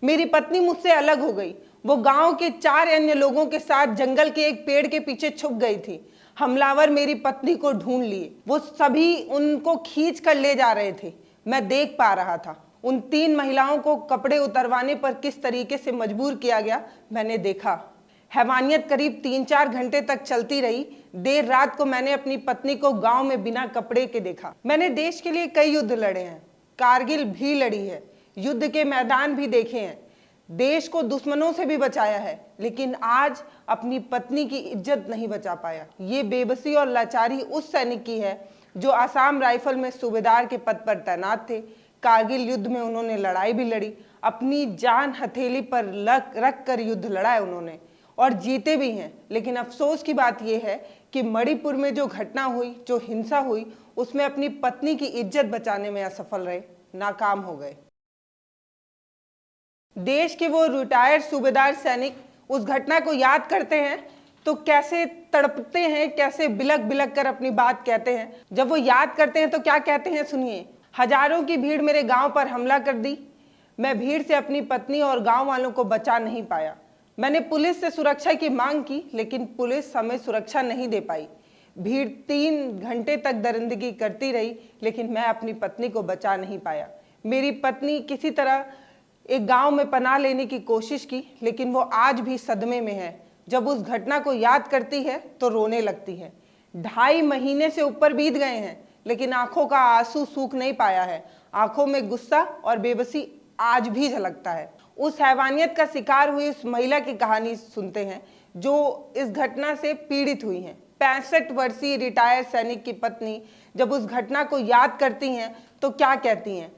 मेरी पत्नी मुझसे अलग हो गई। वो गांव के 4 अन्य लोगों के साथ जंगल के एक पेड़ के पीछे छुप गई थी। हमलावर मेरी पत्नी को ढूंढ लिए। वो सभी उनको खींच कर ले जा रहे थे। मैं देख पा रहा था। उन 3 महिलाओं को कपड़े उतरवाने पर किस तरीके से मजबूर किया गया, मैंने देखा। हैवानियत करीब 3-4 घंटे तक चलती रही। देर रात को मैंने अपनी पत्नी को गांव में बिना कपड़े के देखा। मैंने देश के लिए कई युद्ध लड़े हैं, कारगिल भी लड़ी है, युद्ध के मैदान भी देखे हैं, देश को दुश्मनों से भी बचाया है, लेकिन आज अपनी पत्नी की इज्जत नहीं बचा पाया। ये बेबसी और लाचारी उस सैनिक की है जो आसाम राइफल में सूबेदार के पद पर तैनात थे। कारगिल युद्ध में उन्होंने लड़ाई भी लड़ी, अपनी जान हथेली पर रख कर युद्ध लड़ा है उन्होंने और जीते भी हैं। लेकिन अफसोस की बात यह है कि मणिपुर में जो घटना हुई, जो हिंसा हुई, उसमें अपनी पत्नी की इज्जत बचाने में असफल रहे, नाकाम हो गए। देश के वो रिटायर्ड सूबेदार सैनिक उस घटना को याद करते हैं तो कैसे तड़पते हैं, कैसे बिलक बिलक कर अपनी बात कहते हैं। जब वो याद करते हैं तो क्या कहते हैं, सुनिए। हजारों की भीड़ मेरे गांव पर हमला कर दी। मैं भीड़ से अपनी पत्नी और गांव वालों को बचा नहीं पाया। मैंने पुलिस से सुरक्षा की मांग की, लेकिन पुलिस हमें सुरक्षा नहीं दे पाई। भीड़ 3 घंटे तक दरिंदगी करती रही, लेकिन मैं अपनी पत्नी को बचा नहीं पाया। मेरी पत्नी किसी तरह एक गांव में पनाह लेने की कोशिश की, लेकिन वो आज भी सदमे में है। जब उस घटना को याद करती है तो रोने लगती है। 2.5 महीने से ऊपर बीत गए हैं, लेकिन आंखों का आंसू सूख नहीं पाया है। आंखों में गुस्सा और बेबसी आज भी झलकता है। उस हैवानियत का शिकार हुई उस महिला की कहानी सुनते हैं जो इस घटना से पीड़ित हुई हैं। 65 वर्षीय रिटायर्ड सैनिक की पत्नी जब उस घटना को याद करती हैं तो क्या कहती हैं?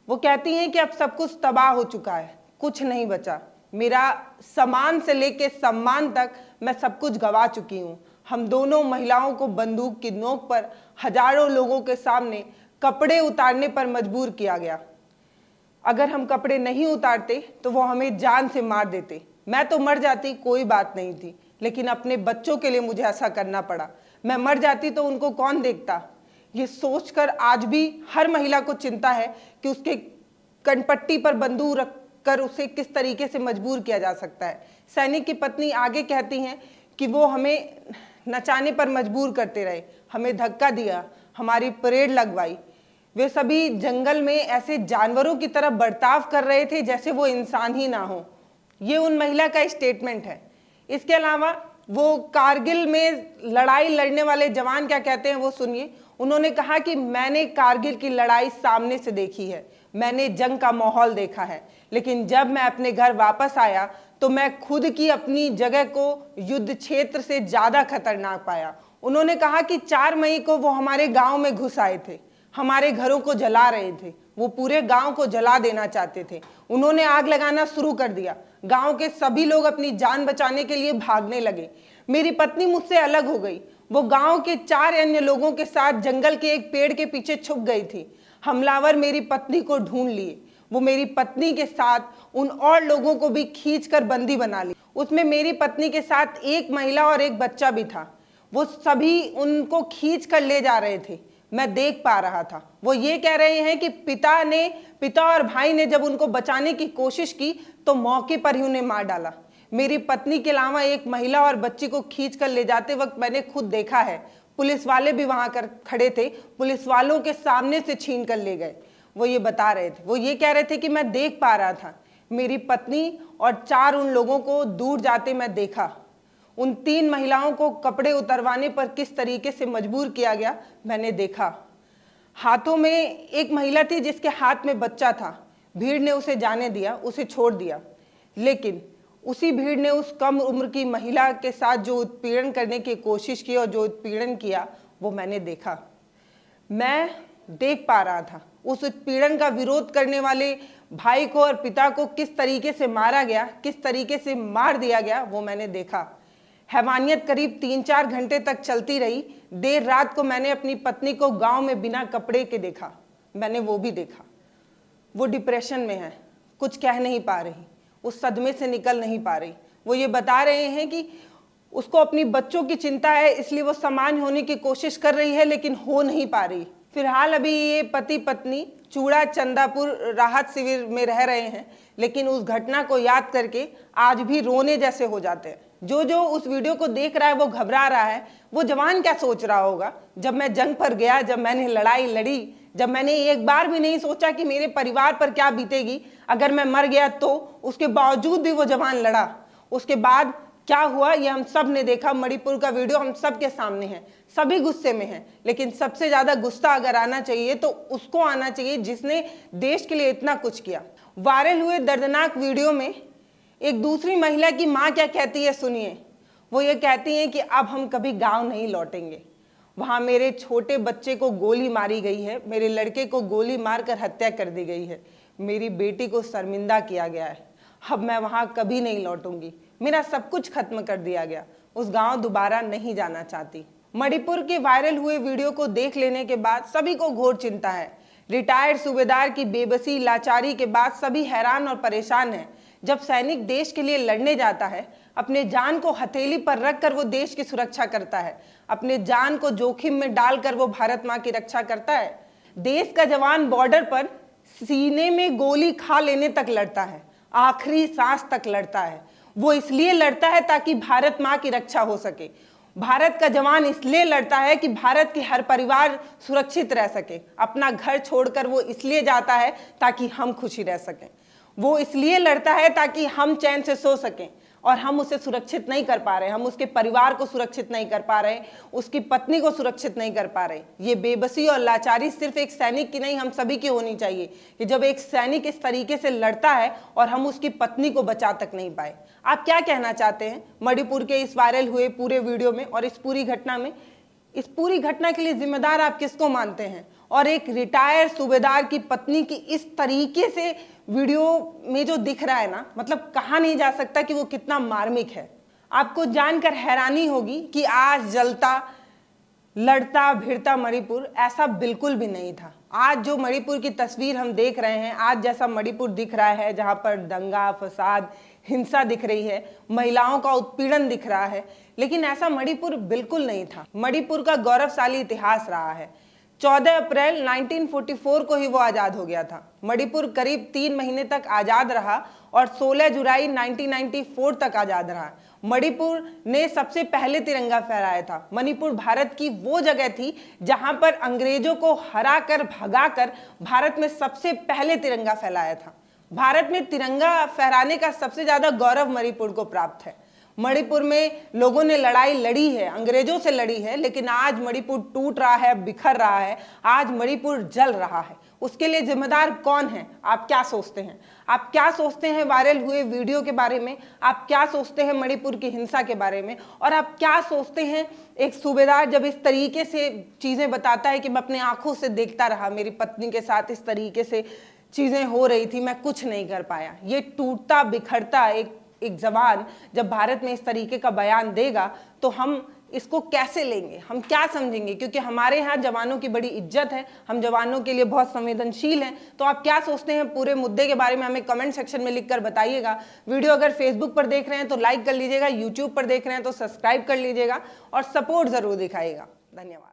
वो कहती हैं कि अब सब कुछ तबाह हो चुका है, कुछ नहीं बचा। मेरा सामान से लेके सम्मान तक मैं सब कुछ गंवा चुकी हूँ। हम दोनों महिलाओं को बंदूक की नोक पर हजारों लोगों के सामने कपड़े उतारने पर मजबूर किया गया। अगर हम कपड़े नहीं उतारते तो वो हमें जान से मार देते। मैं तो मर जाती, कोई बात नहीं थी, लेकिन अपने बच्चों के लिए मुझे ऐसा करना पड़ा। मैं मर जाती तो उनको कौन देखता? ये सोचकर आज भी हर महिला को चिंता है कि उसके कनपट्टी पर बंदूक रखकर उसे किस तरीके से मजबूर किया जा सकता है। सैनिक की पत्नी आगे कहती हैं कि वो हमें नचाने पर मजबूर करते रहे, हमें धक्का दिया, हमारी परेड लगवाई। वे सभी जंगल में ऐसे जानवरों की तरह बर्ताव कर रहे थे जैसे वो इंसान ही ना हो। ये उन महिला का स्टेटमेंट है। इसके अलावा वो कारगिल में लड़ाई लड़ने वाले जवान क्या कहते हैं वो सुनिए। उन्होंने कहा कि मैंने कारगिल की लड़ाई सामने से देखी है, मैंने जंग का माहौल देखा है, लेकिन जब मैं अपने घर वापस आया तो मैं खुद की अपनी जगह को युद्ध क्षेत्र से ज्यादा खतरनाक पाया। उन्होंने कहा कि 4 मई को वो हमारे गांव में घुस आए थे, हमारे घरों को जला रहे थे। वो पूरे गांव को जला देना चाहते थे। उन्होंने आग लगाना शुरू कर दिया। गांव के सभी लोग अपनी जान बचाने के लिए भागने लगे। मेरी पत्नी मुझसे अलग हो गई। वो गांव के 4 अन्य लोगों के साथ जंगल के एक पेड़ के पीछे छुप गई थी। हमलावर मेरी पत्नी को ढूंढ लिए। वो मेरी पत्नी के साथ उन और लोगों को भी खींचकर बंदी बना ली। उसमें मेरी पत्नी के साथ एक महिला और एक बच्चा भी था। वो सभी उनको खींच कर ले जा रहे थे। मैं देख पा रहा था। वो ये कह रहे हैं कि पिता और भाई ने जब उनको बचाने की कोशिश की तो मौके पर ही उन्हें मार डाला। मेरी पत्नी के अलावा एक महिला और बच्ची को खींच कर ले जाते वक्त मैंने खुद देखा है। पुलिस वाले भी वहां कर खड़े थे, पुलिस वालों के सामने से छीन कर ले गए। वो ये बता रहे थे, वो ये कह रहे थे कि मैं देख पा रहा था। मेरी पत्नी और 4 उन लोगों को दूर जाते मैं देखा। उन 3 महिलाओं को कपड़े उतरवाने पर किस तरीके से मजबूर किया गया, मैंने देखा। हाथों में एक महिला थी जिसके हाथ में बच्चा था। भीड़ ने उसे जाने दिया, उसे छोड़ दिया, लेकिन उसी भीड़ ने उस कम उम्र की महिला के साथ जो उत्पीड़न करने की कोशिश की और जो उत्पीड़न किया वो मैंने देखा। मैं देख पा रहा था उस उत्पीड़न का विरोध करने वाले भाई को और पिता को किस तरीके से मारा गया, किस तरीके से मार दिया गया, वो मैंने देखा। हैवानियत करीब 3-4 घंटे तक चलती रही। देर रात को मैंने अपनी पत्नी को गांव में बिना कपड़े के देखा। मैंने वो भी देखा। वो डिप्रेशन में है, कुछ कह नहीं पा रही, उस सदमे से निकल नहीं पा रही। वो ये बता रहे हैं कि उसको अपनी बच्चों की चिंता है, इसलिए वो सामान्य होने की कोशिश कर रही है, लेकिन हो नहीं पा रही। फिलहाल अभी ये पति पत्नी चूड़ा चंदापुर राहत शिविर में रह रहे हैं, लेकिन उस घटना को याद करके आज भी रोने जैसे हो जाते हैं। जो उस वीडियो को देख रहा है वो घबरा रहा है। वो जवान क्या सोच रहा होगा, जब मैं जंग पर गया, जब मैंने लड़ाई लड़ी, जब मैंने एक बार भी नहीं सोचा कि मेरे परिवार पर क्या बीतेगी अगर मैं मर गया तो, उसके बावजूद भी वो जवान लड़ा। उसके बाद क्या हुआ ये हम सब ने देखा। मणिपुर का वीडियो हम सब के सामने है, सभी गुस्से में हैं, लेकिन सबसे ज्यादा गुस्सा अगर आना चाहिए तो उसको आना चाहिए जिसने देश के लिए इतना कुछ किया। वायरल हुए दर्दनाक वीडियो में एक दूसरी महिला की मां क्या कहती है सुनिए। वो ये कहती है कि अब हम कभी गांव नहीं लौटेंगे। वहां मेरे छोटे बच्चे को गोली मारी गई है, मेरे लड़के को गोली मारकर हत्या कर दी गई है, मेरी बेटी को शर्मिंदा किया गया है। अब मैं वहां कभी नहीं लौटूंगी, मेरा सब कुछ खत्म कर दिया गया, उस गांव दोबारा नहीं जाना चाहती। मणिपुर के वायरल हुए वीडियो को देख लेने के बाद सभी को घोर चिंता है। रिटायर्ड सूबेदार की बेबसी लाचारी के बाद सभी हैरान और परेशान हैं। जब सैनिक देश के लिए लड़ने जाता है, अपने जान को हथेली पर रखकर वो देश की सुरक्षा करता है, अपने जान को जोखिम में डालकर वो भारत माँ की रक्षा करता है। देश का जवान बॉर्डर पर सीने में गोली खा लेने तक लड़ता है, आखिरी सांस तक लड़ता है। वो इसलिए लड़ता है ताकि भारत माँ की रक्षा हो सके। भारत का जवान इसलिए लड़ता है कि भारत के हर परिवार सुरक्षित रह सके। अपना घर छोड़कर वो इसलिए जाता है ताकि हम खुशी रह सकें। वो इसलिए लड़ता है ताकि हम चैन से सो सकें, और हम उसे सुरक्षित नहीं कर पा रहे, हम उसके परिवार को सुरक्षित नहीं कर पा रहे, उसकी पत्नी को सुरक्षित नहीं कर पा रहे। ये बेबसी और लाचारी सिर्फ एक सैनिक की नहीं, हम सभी की होनी चाहिए कि जब एक सैनिक इस तरीके से लड़ता है और हम उसकी पत्नी को बचा तक नहीं पाए। आप क्या कहना चाहते हैं मणिपुर के इस वायरल हुए पूरे वीडियो में और इस पूरी घटना में? इस पूरी घटना के लिए जिम्मेदार आप किसको मानते हैं? और एक रिटायर्ड सूबेदार की पत्नी की इस तरीके से वीडियो में जो दिख रहा है ना, मतलब कहा नहीं जा सकता कि वो कितना मार्मिक है। आपको जानकर हैरानी होगी कि आज जलता लड़ता भिड़ता मणिपुर ऐसा बिल्कुल भी नहीं था। आज जो मणिपुर की तस्वीर हम देख रहे हैं, आज जैसा मणिपुर दिख रहा है जहां पर दंगा फसाद हिंसा दिख रही है, महिलाओं का उत्पीड़न दिख रहा है, लेकिन ऐसा मणिपुर बिल्कुल नहीं था। मणिपुर का गौरवशाली इतिहास रहा है। 14 अप्रैल 1944 को ही वो आज़ाद हो गया था। मणिपुर करीब 3 महीने तक आज़ाद रहा और 16 जुलाई 1994 तक आज़ाद रहा। मणिपुर ने सबसे पहले तिरंगा फहराया था। मणिपुर भारत की वो जगह थी जहां पर अंग्रेजों को हराकर भगाकर भारत में सबसे पहले तिरंगा फहराया था। भारत में तिरंगा फहराने का सबसे ज्यादा गौरव मणिपुर को प्राप्त है। मणिपुर में लोगों ने लड़ाई लड़ी है, अंग्रेजों से लड़ी है, लेकिन आज मणिपुर टूट रहा है, बिखर रहा है, आज मणिपुर जल रहा है। उसके लिए जिम्मेदार कौन है? आप क्या सोचते हैं? आप क्या सोचते हैं वायरल हुए वीडियो के बारे में? आप क्या सोचते हैं मणिपुर की हिंसा के बारे में? और आप क्या सोचते हैं एक सूबेदार जब इस तरीके से चीजें बताता है कि मैं अपनी आंखों से देखता रहा, मेरी पत्नी के साथ इस तरीके से चीजें हो रही थी, मैं कुछ नहीं कर पाया। ये टूटता बिखरता एक जवान जब भारत में इस तरीके का बयान देगा तो हम इसको कैसे लेंगे, हम क्या समझेंगे? क्योंकि हमारे यहाँ जवानों की बड़ी इज्जत है, हम जवानों के लिए बहुत संवेदनशील हैं। तो आप क्या सोचते हैं पूरे मुद्दे के बारे में हमें कमेंट सेक्शन में लिखकर बताइएगा। वीडियो अगर फेसबुक पर देख रहे हैं तो लाइक कर लीजिएगा, यूट्यूब पर देख रहे हैं तो सब्सक्राइब कर लीजिएगा और सपोर्ट जरूर दिखाइएगा। धन्यवाद।